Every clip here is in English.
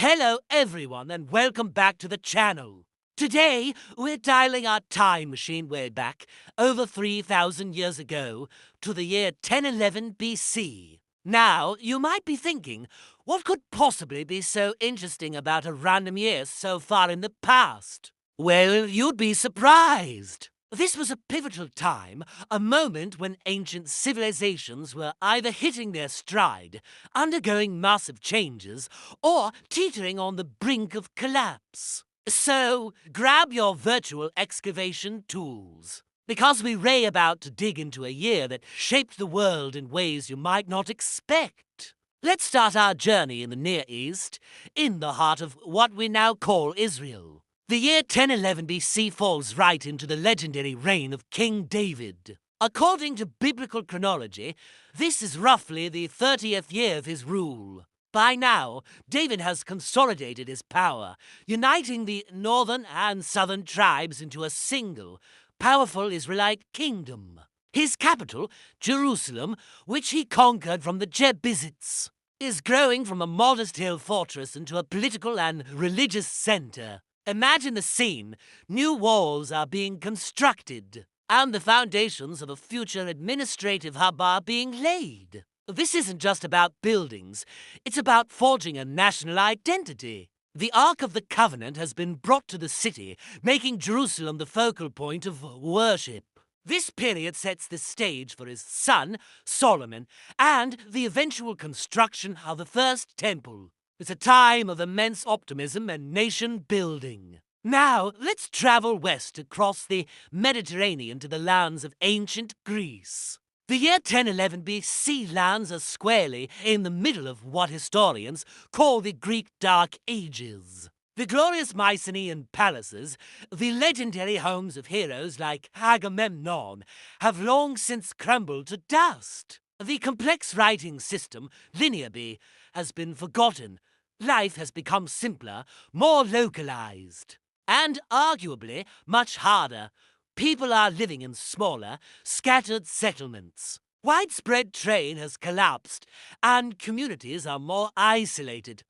Hello everyone and welcome back to the channel. Today, we're dialing our time machine way back, over 3,000 years ago, to the year 1011 BC. Now, you might be thinking, what could possibly be so interesting about a random year so far in the past? Well, you'd be surprised. This was a pivotal time, a moment when ancient civilizations were either hitting their stride, undergoing massive changes, or teetering on the brink of collapse. So, grab your virtual excavation tools, because we're about to dig into a year that shaped the world in ways you might not expect. Let's start our journey in the Near East, in the heart of what we now call Israel. The year 1011 BC falls right into the legendary reign of King David. According to biblical chronology, this is roughly the 30th year of his rule. By now, David has consolidated his power, uniting the northern and southern tribes into a single, powerful Israelite kingdom. His capital, Jerusalem, which he conquered from the Jebusites, is growing from a modest hill fortress into a political and religious center. Imagine the scene. New walls are being constructed, and the foundations of a future administrative hub are being laid. This isn't just about buildings, it's about forging a national identity. The Ark of the Covenant has been brought to the city, making Jerusalem the focal point of worship. This period sets the stage for his son, Solomon, and the eventual construction of the First Temple. It's a time of immense optimism and nation-building. Now, let's travel west across the Mediterranean to the lands of ancient Greece. The year 1011 BC lands us squarely in the middle of what historians call the Greek Dark Ages. The glorious Mycenaean palaces, the legendary homes of heroes like Agamemnon, have long since crumbled to dust. The complex writing system, Linearby, has been forgotten. Life has become simpler, more localized, and arguably much harder. People are living in smaller, scattered settlements. Widespread trade has collapsed, and communities are more isolated.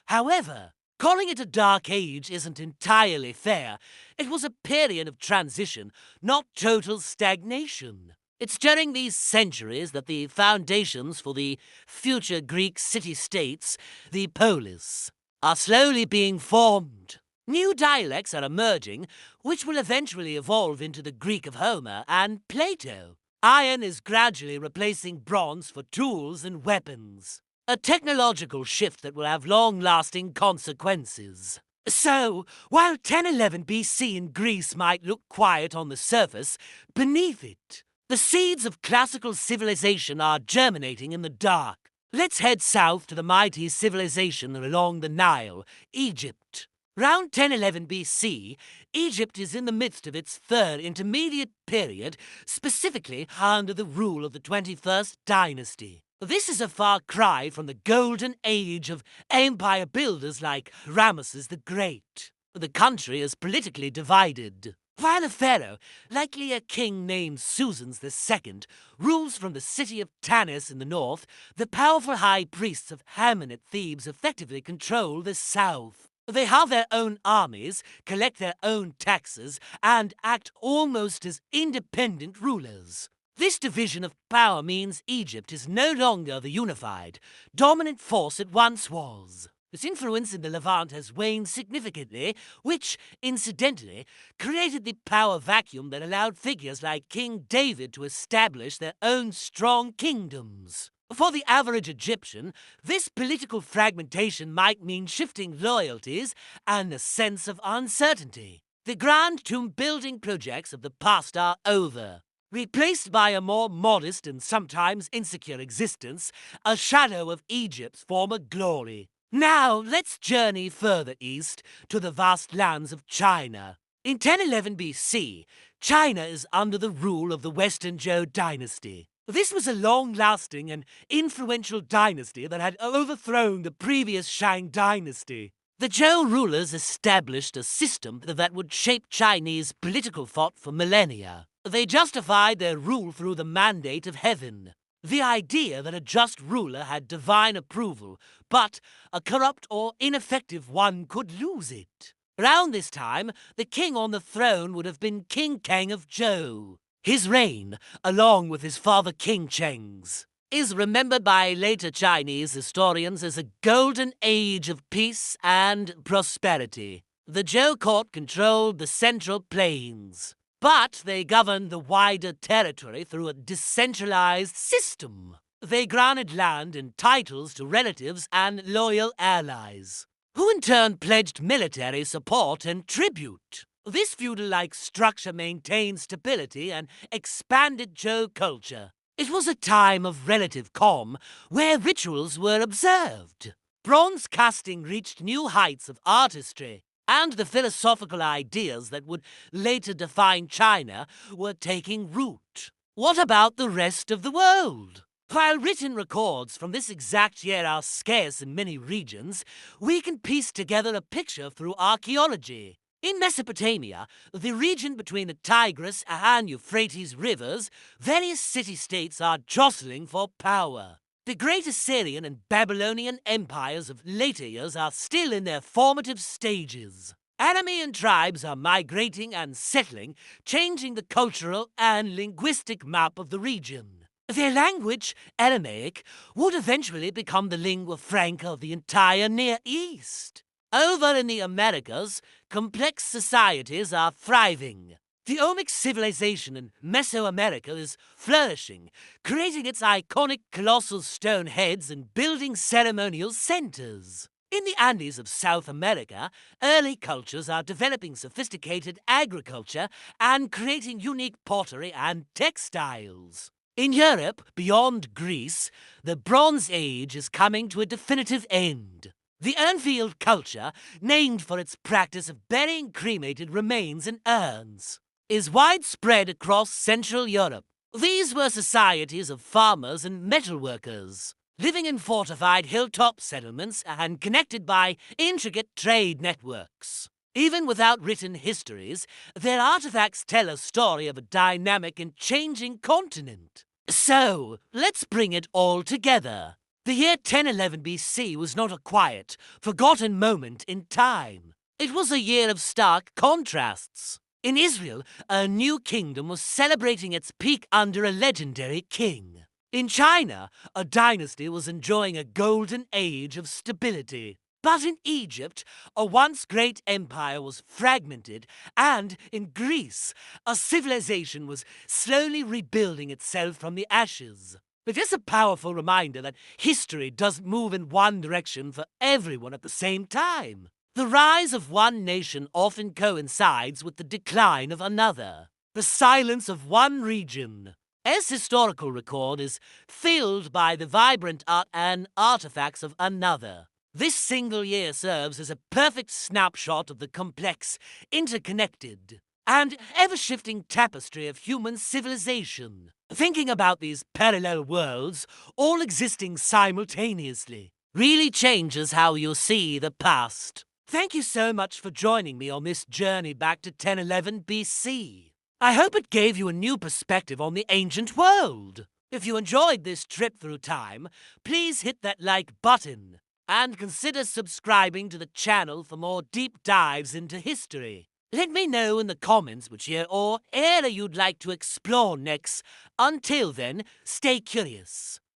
However, calling it a dark age isn't entirely fair. It was a period of transition, not total stagnation. It's during these centuries that the foundations for the future Greek city-states, the polis, are slowly being formed. New dialects are emerging, which will eventually evolve into the Greek of Homer and Plato. Iron is gradually replacing bronze for tools and weapons. A technological shift that will have long-lasting consequences. So, while 1011 BC in Greece might look quiet on the surface, beneath it, the seeds of classical civilization are germinating in the dark. Let's head south to the mighty civilization along the Nile, Egypt. Round 1011 BC, Egypt is in the midst of its third intermediate period, specifically under the rule of the 21st dynasty. This is a far cry from the golden age of empire builders like Ramesses the Great. The country is politically divided. While a pharaoh, likely a king named Susans II, rules from the city of Tanis in the north, the powerful high priests of Hammon at Thebes effectively control the south. They have their own armies, collect their own taxes, and act almost as independent rulers. This division of power means Egypt is no longer the unified, dominant force it once was. Its influence in the Levant has waned significantly, which, incidentally, created the power vacuum that allowed figures like King David to establish their own strong kingdoms. For the average Egyptian, this political fragmentation might mean shifting loyalties and a sense of uncertainty. The grand tomb-building projects of the past are over. Replaced by a more modest and sometimes insecure existence, a shadow of Egypt's former glory. Now, let's journey further east to the vast lands of China. In 1011 BC, China is under the rule of the Western Zhou dynasty. This was a long-lasting and influential dynasty that had overthrown the previous Shang dynasty. The Zhou rulers established a system that would shape Chinese political thought for millennia. They justified their rule through the mandate of heaven. The idea that a just ruler had divine approval, but a corrupt or ineffective one could lose it. Around this time, the king on the throne would have been King Kang of Zhou. His reign, along with his father King Cheng's, is remembered by later Chinese historians as a golden age of peace and prosperity. The Zhou court controlled the central plains, but they governed the wider territory through a decentralized system. They granted land and titles to relatives and loyal allies, who in turn pledged military support and tribute. This feudal-like structure maintained stability and expanded Zhou culture. It was a time of relative calm, where rituals were observed. Bronze casting reached new heights of artistry, and the philosophical ideas that would later define China were taking root. What about the rest of the world? While written records from this exact year are scarce in many regions, we can piece together a picture through archaeology. In Mesopotamia, the region between the Tigris and Euphrates rivers, various city-states are jostling for power. The great Assyrian and Babylonian empires of later years are still in their formative stages. Aramean tribes are migrating and settling, changing the cultural and linguistic map of the region. Their language, Aramaic, would eventually become the lingua franca of the entire Near East. Over in the Americas, complex societies are thriving. The Olmec civilization in Mesoamerica is flourishing, creating its iconic colossal stone heads and building ceremonial centers. In the Andes of South America, early cultures are developing sophisticated agriculture and creating unique pottery and textiles. In Europe, beyond Greece, the Bronze Age is coming to a definitive end. The Urnfield culture, named for its practice of burying cremated remains in urns, is widespread across Central Europe. These were societies of farmers and metalworkers, living in fortified hilltop settlements and connected by intricate trade networks. Even without written histories, their artifacts tell a story of a dynamic and changing continent. So, let's bring it all together. The year 1011 BC was not a quiet, forgotten moment in time. It was a year of stark contrasts. In Israel, a new kingdom was celebrating its peak under a legendary king. In China, a dynasty was enjoying a golden age of stability. But in Egypt, a once great empire was fragmented, and in Greece, a civilization was slowly rebuilding itself from the ashes. It is a powerful reminder that history doesn't move in one direction for everyone at the same time. The rise of one nation often coincides with the decline of another. The silence of one region, as historical record, is filled by the vibrant art and artifacts of another. This single year serves as a perfect snapshot of the complex, interconnected, and ever-shifting tapestry of human civilization. Thinking about these parallel worlds, all existing simultaneously, really changes how you see the past. Thank you so much for joining me on this journey back to 1011 BC. I hope it gave you a new perspective on the ancient world. If you enjoyed this trip through time, please hit that like button and consider subscribing to the channel for more deep dives into history. Let me know in the comments which year or era you'd like to explore next. Until then, stay curious.